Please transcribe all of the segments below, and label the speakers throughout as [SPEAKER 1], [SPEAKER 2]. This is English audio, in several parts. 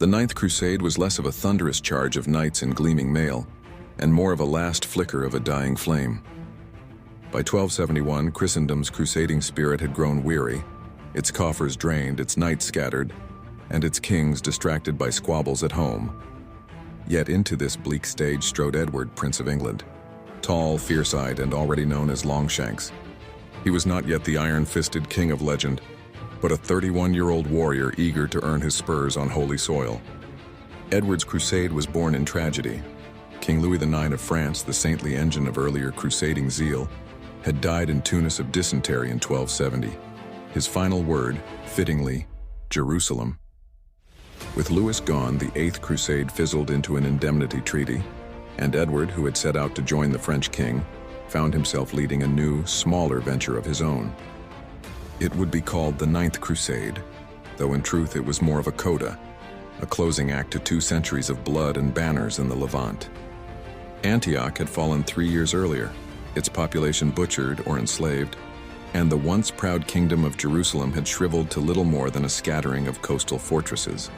[SPEAKER 1] The Ninth Crusade was less of a thunderous charge of knights in gleaming mail, and more of a last flicker of a dying flame. By 1271, Christendom's crusading spirit had grown weary, its coffers drained, its knights scattered, and its kings distracted by squabbles at home. Yet into this bleak stage strode Edward, Prince of England, tall, fierce-eyed, and already known as Longshanks. He was not yet the iron-fisted king of legend, but a 31-year-old warrior eager to earn his spurs on holy soil. Edward's crusade was born in tragedy. King Louis IX of France, the saintly engine of earlier crusading zeal, had died in Tunis of dysentery in 1270. His final word, fittingly, Jerusalem. With Louis gone, the Eighth Crusade fizzled into an indemnity treaty, and Edward, who had set out to join the French king, found himself leading a new, smaller venture of his own. It would be called the Ninth Crusade, though in truth it was more of a coda, a closing act to 2 centuries of blood and banners in the Levant. Antioch had fallen 3 years earlier, its population butchered or enslaved, and the once proud kingdom of Jerusalem had shriveled to little more than a scattering of coastal fortresses.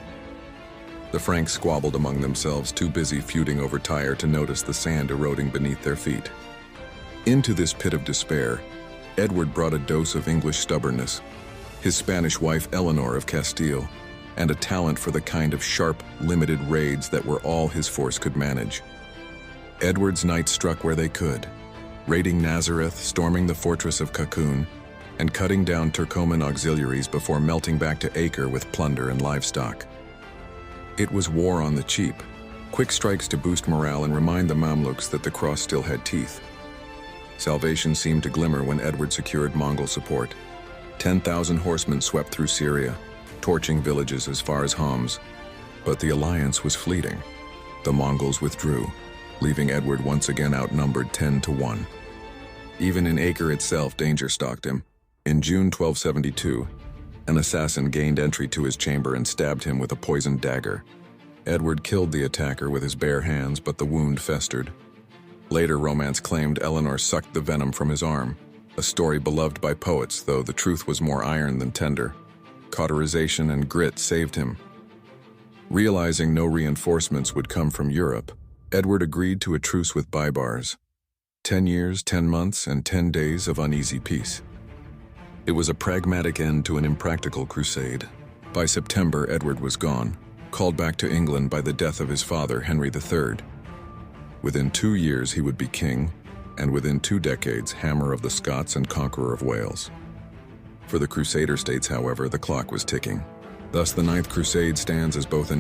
[SPEAKER 1] The Franks squabbled among themselves, too busy feuding over Tyre to notice the sand eroding beneath their feet. Into this pit of despair, Edward brought a dose of English stubbornness, his Spanish wife Eleanor of Castile, and a talent for the kind of sharp, limited raids that were all his force could manage. Edward's knights struck where they could, raiding Nazareth, storming the fortress of Cancun, and cutting down Turcoman auxiliaries before melting back to Acre with plunder and livestock. It was war on the cheap, quick strikes to boost morale and remind the Mamluks that the cross still had teeth. Salvation seemed to glimmer when Edward secured Mongol support. 10,000 horsemen swept through Syria, torching villages as far as Homs. But the alliance was fleeting. The Mongols withdrew, leaving Edward once again outnumbered 10-1. Even in Acre itself, danger stalked him. In June 1272, an assassin gained entry to his chamber and stabbed him with a poisoned dagger. Edward killed the attacker with his bare hands, but the wound festered. Later romance claimed Eleanor sucked the venom from his arm, a story beloved by poets, though the truth was more iron than tender. Cauterization and grit saved him. Realizing no reinforcements would come from Europe, Edward agreed to a truce with Baibars. 10 years, 10 months, and 10 days of uneasy peace. It was a pragmatic end to an impractical crusade. By September, Edward was gone, called back to England by the death of his father, Henry III. Within 2 years, he would be king, and within 2 decades, Hammer of the Scots and Conqueror of Wales. For the Crusader states, however, the clock was ticking. Thus, the Ninth Crusade stands as both an